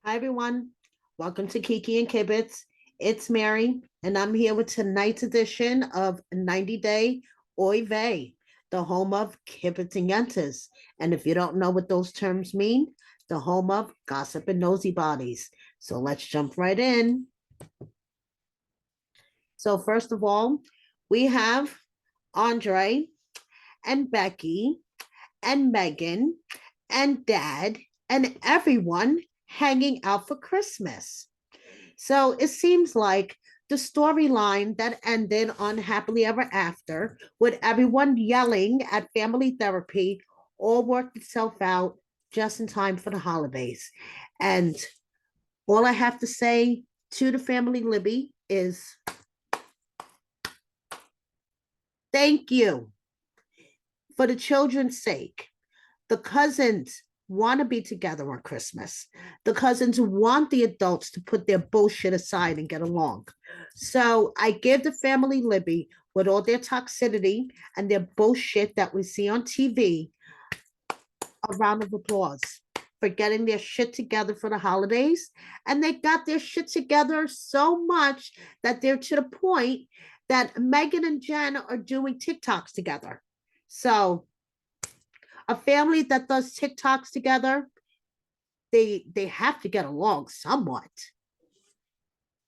Hi, everyone. Welcome to Kiki and Kibitz. It's Mary, and I'm here with tonight's edition of 90 Day Oy Vey, the home of Kibitz and Yentas. And if you don't know what those terms mean, the home of gossip and nosy bodies. So let's jump right in. So, first of all, we have Andre and Becky and Megan and Dad and everyone hanging out for Christmas. So it seems like the storyline that ended on Happily Ever After, with everyone yelling at family therapy, all worked itself out just in time for the holidays. And all I have to say to the family Libby is thank you for the children's sake. The cousins want to be together on Christmas. The cousins want the adults to put their bullshit aside and get along. So I give the family Libby, with all their toxicity and their bullshit that we see on TV, a round of applause for getting their shit together for the holidays. And they got their shit together so much that they're to the point that Megan and Jen are doing TikToks together. So a family that does TikToks together, they have to get along somewhat.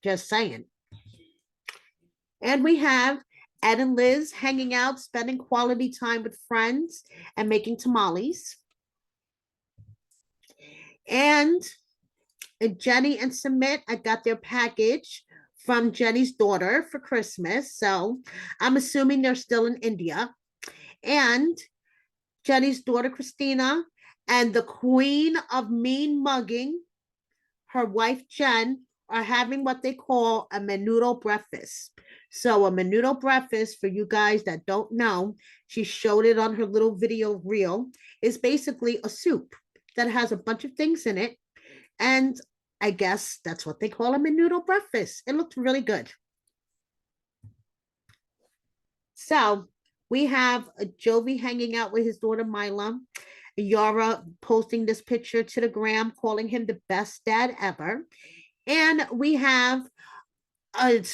Just saying. And we have Ed and Liz hanging out, spending quality time with friends, and making tamales. And Jenny and Submit, I got their package from Jenny's daughter for Christmas. So I'm assuming they're still in India. And Jenny's daughter, Christina, and the queen of mean mugging, her wife, Jen, are having what they call a menudo breakfast. So, a menudo breakfast, for you guys that don't know, she showed it on her little video reel, is basically a soup that has a bunch of things in it. And I guess that's what they call a menudo breakfast. It looked really good. So, we have Jovi hanging out with his daughter Mila, Yara posting this picture to the gram, calling him the best dad ever. And we have a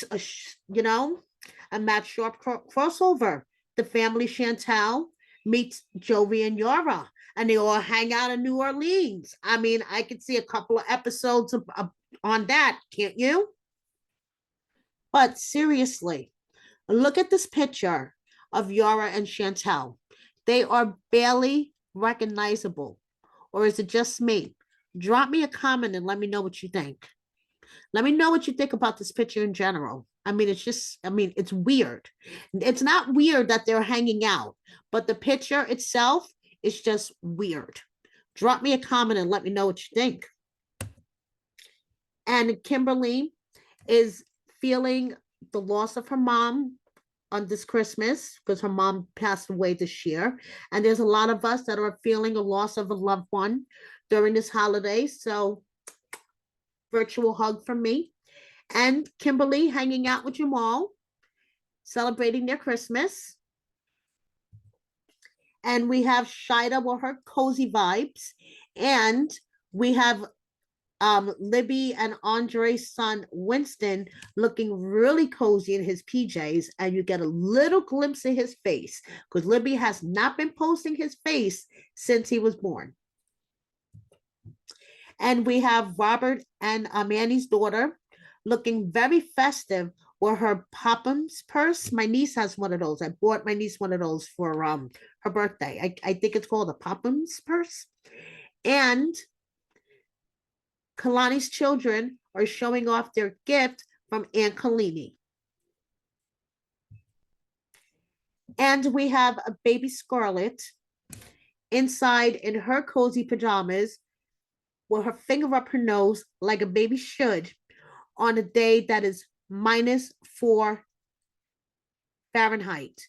a Matt Sharp crossover. The family Chantel meets Jovi and Yara, and they all hang out in New Orleans. I mean, I could see a couple of episodes on that, can't you? But seriously, look at this picture of Yara and Chantel. They are barely recognizable. Or is it just me? Drop me a comment and let me know what you think. Let me know what you think about this picture in general. I mean, it's weird. It's not weird that they're hanging out, but the picture itself is just weird. Drop me a comment and let me know what you think. And Kimberly is feeling the loss of her mom on this Christmas because her mom passed away this year. And there's a lot of us that are feeling a loss of a loved one during this holiday. So, virtual hug from me. And Kimberly hanging out with Jamal, celebrating their Christmas. And we have Shida with her cozy vibes. And we have Libby and Andre's son Winston looking really cozy in his PJs, and you get a little glimpse of his face because Libby has not been posting his face since he was born. And we have Robert and Manny's daughter looking very festive with her Pophams purse. My niece has one of those. I bought my niece one of those for her birthday. I think it's called a Pophams purse. And Kalani's children are showing off their gift from Aunt Kalini. And we have a baby Scarlet inside in her cozy pajamas with her finger up her nose like a baby should on a day that is -4 Fahrenheit.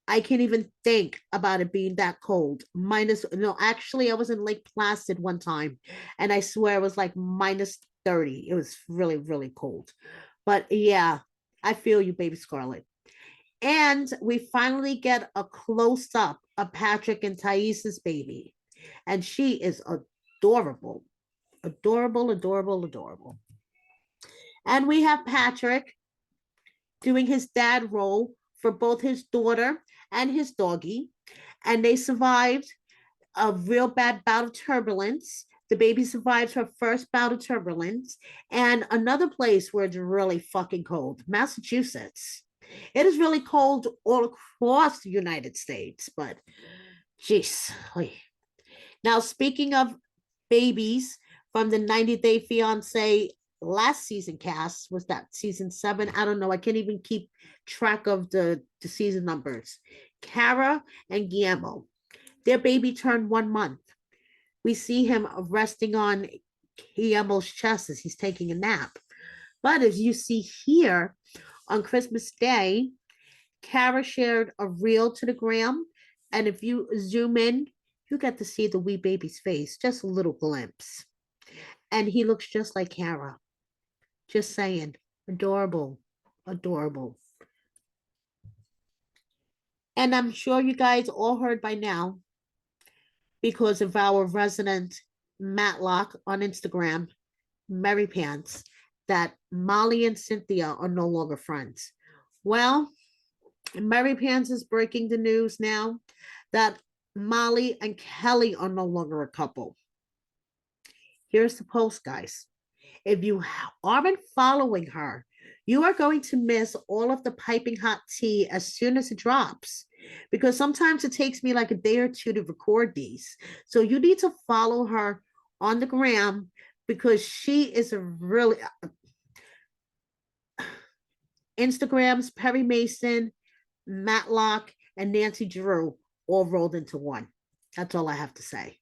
I can't even think about it being that cold. No, actually, I was in Lake Placid one time and I swear it was like -30. It was really, really cold. But yeah, I feel you, baby Scarlet. And we finally get a close up of Patrick and Thais's baby. And she is adorable. Adorable, adorable, adorable. And we have Patrick doing his dad role for both his daughter and his doggie. And they survived a real bad bout of turbulence. The baby survives her first bout of turbulence. And another place where it's really fucking cold, Massachusetts. It is really cold all across the United States, but jeez. Now, speaking of babies from the 90 Day Fiance last season cast, was that season 7? I don't know. I can't even keep track of the season numbers. Cara and Guillermo. Their baby turned 1 month. We see him resting on Guillermo's chest as he's taking a nap. But as you see here, on Christmas Day, Cara shared a reel to the gram. And if you zoom in, you get to see the wee baby's face, just a little glimpse. And he looks just like Cara. Just saying. Adorable. Adorable. And I'm sure you guys all heard by now, because of our resident Matlock on Instagram, Mary Pants, that Molly and Cynthia are no longer friends. Well, Mary Pants is breaking the news now that Molly and Kelly are no longer a couple. Here's the post, guys. If you aren't following her, you are going to miss all of the piping hot tea as soon as it drops, because sometimes it takes me like a day or two to record these. So you need to follow her on the gram, because she is a really Instagram's Perry Mason, Matlock, and Nancy Drew all rolled into one. That's all I have to say.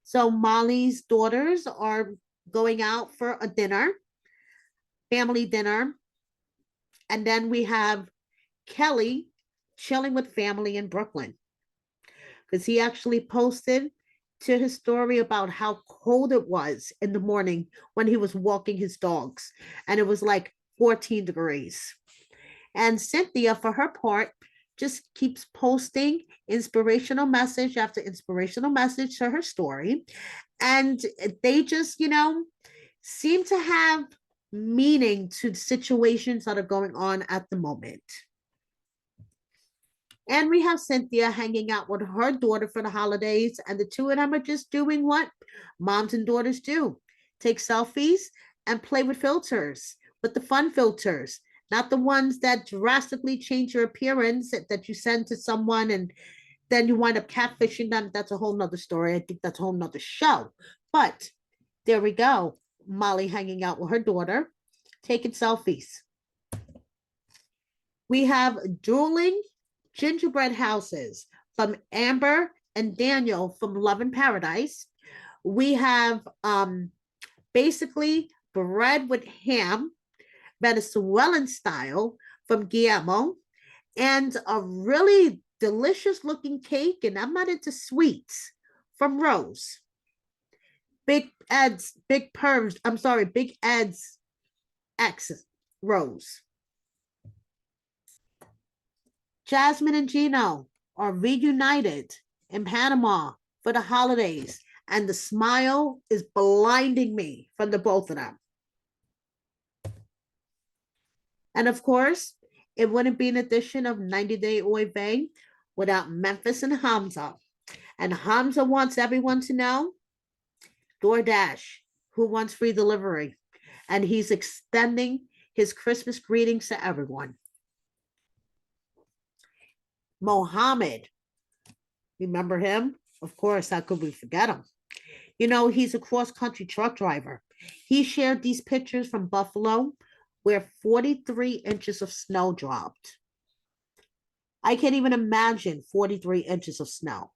So Molly's daughters are going out for a dinner, family dinner. And then we have Kelly chilling with family in Brooklyn, because he actually posted to his story about how cold it was in the morning when he was walking his dogs. And it was like 14 degrees. And Cynthia, for her part, just keeps posting inspirational message after inspirational message to her story. And they just, seem to have meaning to situations that are going on at the moment. And we have Cynthia hanging out with her daughter for the holidays, and the two of them are just doing what moms and daughters do: take selfies and play with filters, with the fun filters, not the ones that drastically change your appearance that you send to someone and then you wind up catfishing them. That's a whole nother story. I think that's a whole nother show. But there we go. Molly hanging out with her daughter, taking selfies. We have dueling gingerbread houses from Amber and Daniel from Love in Paradise. We have basically bread with ham, Venezuelan style, from Guillermo, and a really delicious looking cake, and I'm not into sweets, from Rose. Big Ed's ex, Rose. Jasmine and Gino are reunited in Panama for the holidays, and the smile is blinding me from the both of them. And of course, it wouldn't be an edition of 90 Day Oy Vey without Memphis and Hamza. And Hamza wants everyone to know DoorDash, who wants free delivery. And he's extending his Christmas greetings to everyone. Mohammed, remember him? Of course, how could we forget him? He's a cross-country truck driver. He shared these pictures from Buffalo where 43 inches of snow dropped. I can't even imagine 43 inches of snow.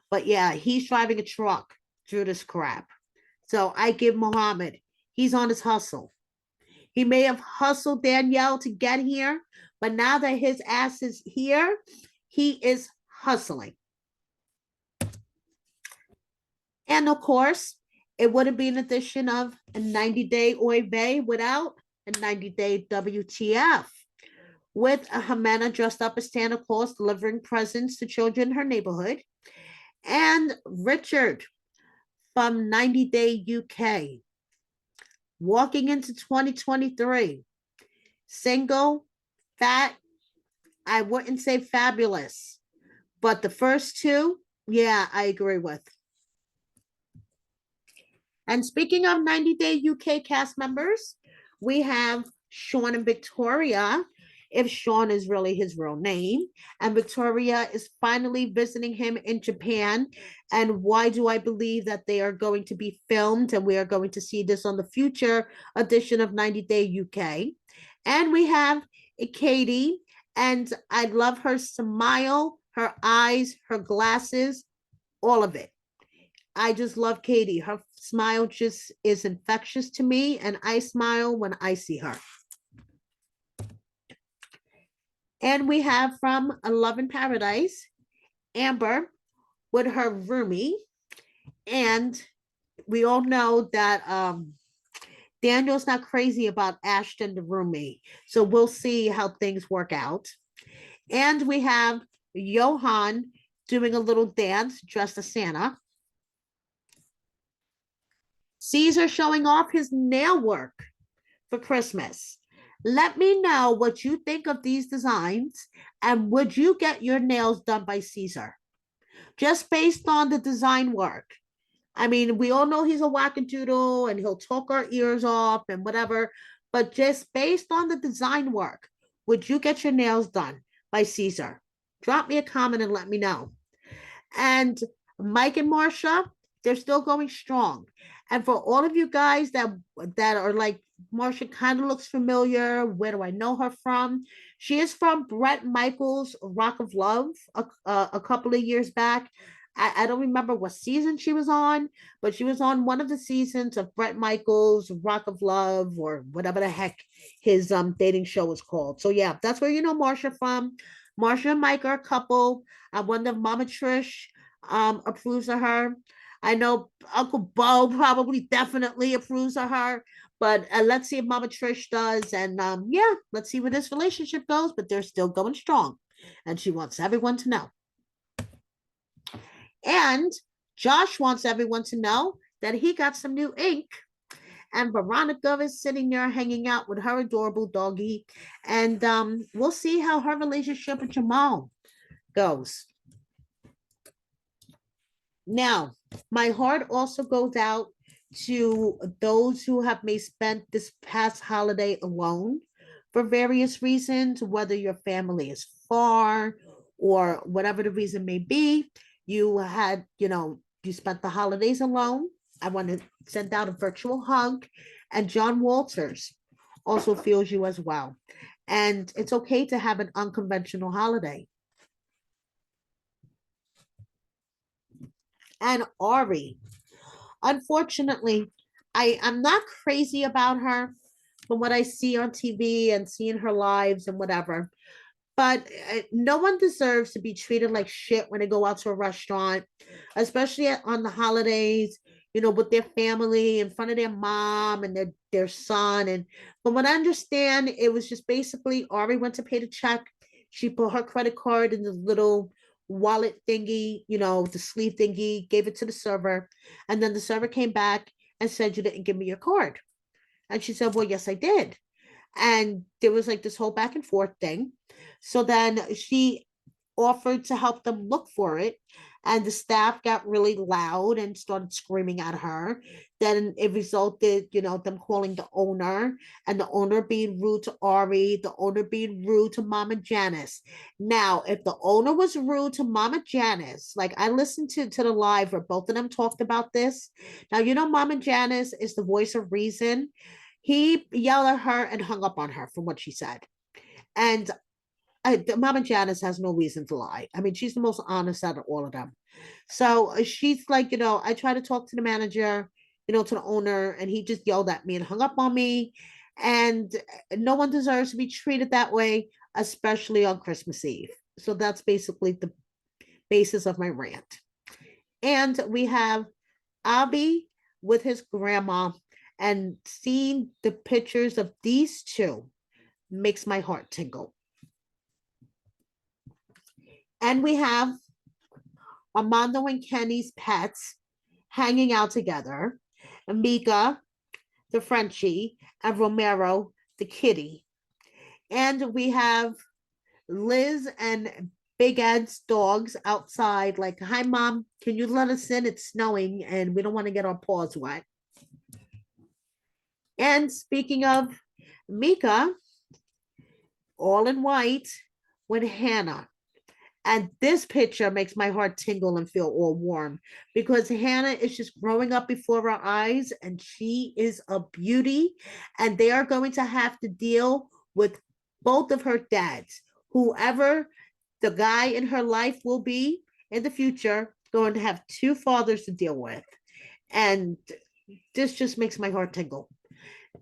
But yeah, he's driving a truck through this crap. So I give Mohammed, he's on his hustle. He may have hustled Danielle to get here, but now that his ass is here, he is hustling. And of course, it wouldn't be an edition of a 90 Day Oy Vey without a 90 Day WTF, with a Jimena dressed up as Santa Claus delivering presents to children in her neighborhood, and Richard from 90 Day UK, walking into 2023, single, fat, I wouldn't say fabulous, but the first two, yeah, I agree with. And speaking of 90 Day UK cast members, we have Sean and Victoria, if Sean is really his real name. And Victoria is finally visiting him in Japan. And why do I believe that they are going to be filmed? And we are going to see this on the future edition of 90 Day UK. And we have Katie, and I love her smile, her eyes, her glasses, all of it. I just love Katie. Her smile just is infectious to me, and I smile when I see her. And we have from A Love in Paradise, Amber with her roomie. And we all know that Daniel's not crazy about Ashton, the roomie. So we'll see how things work out. And we have Johan doing a little dance dressed as Santa. Caesar showing off his nail work for Christmas. Let me know what you think of these designs, and would you get your nails done by Caesar? Just based on the design work. I mean, we all know he's a wackadoodle and he'll talk our ears off and whatever, but just based on the design work, would you get your nails done by Caesar? Drop me a comment and let me know. And Mike and Marsha, they're still going strong. And for all of you guys that are like, Marsha kind of looks familiar. Where do I know her from? She is from Bret Michaels' Rock of Love a couple of years back. I don't remember what season she was on, but she was on one of the seasons of Bret Michaels' Rock of Love, or whatever the heck his dating show was called. So yeah, that's where you know Marsha from. Marsha and Mike are a couple. I wonder if Mama Trish approves of her. I know Uncle Bo probably definitely approves of her, but let's see if Mama Trish does. And yeah, let's see where this relationship goes. But they're still going strong, and she wants everyone to know. And Josh wants everyone to know that he got some new ink. And Veronica is sitting there hanging out with her adorable doggy. And we'll see how her relationship with Jamal goes. Now, my heart also goes out to those who have may spent this past holiday alone for various reasons, whether your family is far or whatever the reason may be. You had, you spent the holidays alone. I want to send out a virtual hug. And John Walters also feels you as well. And it's okay to have an unconventional holiday. And Ari, unfortunately, I'm not crazy about her from what I see on TV and seeing her lives and whatever. But no one deserves to be treated like shit when they go out to a restaurant, especially on the holidays, with their family in front of their mom and their son. And from what I understand, it was just basically Ari went to pay the check. She put her credit card in the little wallet thingy, the sleeve thingy, gave it to the server. And then the server came back and said, "You didn't give me your card." And she said, "Well, yes, I did." And there was like this whole back and forth thing. So then she offered to help them look for it. And the staff got really loud and started screaming at her. Then it resulted, them calling the owner, and the owner being rude to Ari, the owner being rude to Mama Janice. Now, if the owner was rude to Mama Janice, like I listened to the live where both of them talked about this. Now, Mama Janice is the voice of reason. He yelled at her and hung up on her from what she said. And Mama Janice has no reason to lie. I mean, she's the most honest out of all of them. So she's like, I tried to talk to the manager, to the owner, and he just yelled at me and hung up on me. And no one deserves to be treated that way, especially on Christmas Eve. So that's basically the basis of my rant. And we have Abby with his grandma, and seeing the pictures of these two makes my heart tingle. And we have Armando and Kenny's pets, hanging out together. Mika, the Frenchie, and Romero, the kitty. And we have Liz and Big Ed's dogs outside, like, hi, mom, can you let us in? It's snowing and we don't want to get our paws wet. And speaking of Mika, all in white with Hannah. And this picture makes my heart tingle and feel all warm because Hannah is just growing up before our eyes and she is a beauty. And they are going to have to deal with both of her dads, whoever the guy in her life will be in the future, going to have two fathers to deal with. And this just makes my heart tingle.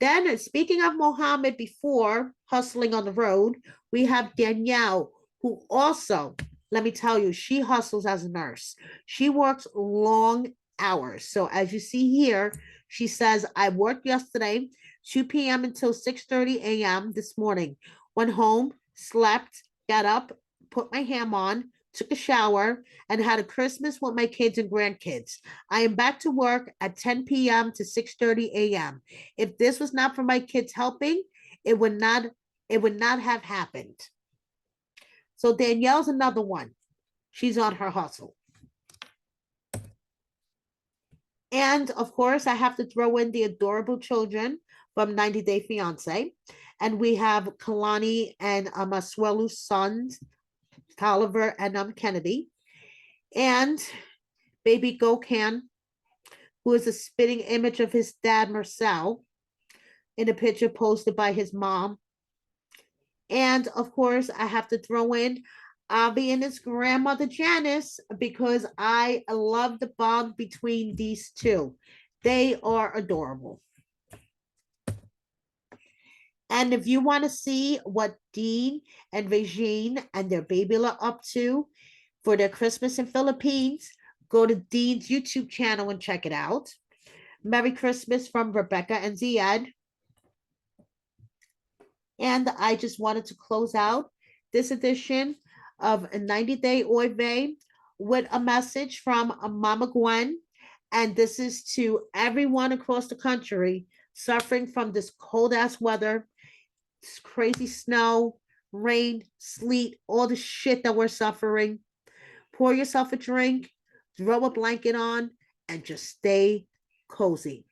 Then, speaking of Mohammed before hustling on the road, we have Danielle, who also, let me tell you, she hustles as a nurse. She works long hours. So, as you see here, she says, I worked yesterday, 2 p.m. until 6:30 a.m. this morning. Went home, slept, got up, put my ham on, took a shower, and had a Christmas with my kids and grandkids. I am back to work at 10 p.m. to 6:30 a.m. If this was not for my kids helping, it would not have happened. So Danielle's another one. She's on her hustle. And of course, I have to throw in the adorable children from 90 Day Fiance. And we have Kalani and Masuelu's sons, Tolliver and Kennedy. And baby Gokhan, who is a spitting image of his dad, Marcel, in a picture posted by his mom. And of course, I have to throw in Avi and his grandmother, Janice, because I love the bond between these two. They are adorable. And if you want to see what Dean and Regine and their baby are up to for their Christmas in Philippines, go to Dean's YouTube channel and check it out. Merry Christmas from Rebecca and Ziad. And I just wanted to close out this edition of a 90 Day Oy Vey with a message from Mama Gwen. And this is to everyone across the country suffering from this cold ass weather, this crazy snow, rain, sleet, all the shit that we're suffering. Pour yourself a drink, throw a blanket on, and just stay cozy.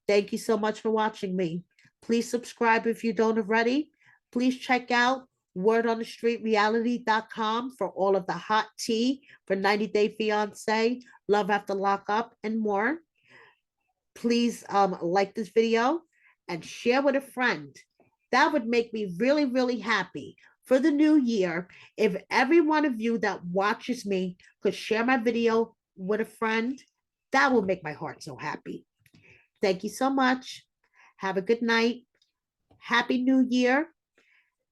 Thank you so much for watching me. Please subscribe if you don't already. Please check out wordonthestreetreality.com for all of the hot tea for 90 Day Fiance, Love After Lockup, and more. Please like this video and share with a friend. That would make me really, really happy for the new year if every one of you that watches me could share my video with a friend. That will make my heart so happy. Thank you so much. Have a good night. Happy New Year.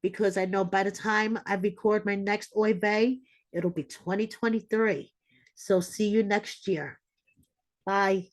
Because I know by the time I record my next Oy Vey, it'll be 2023. So see you next year. Bye.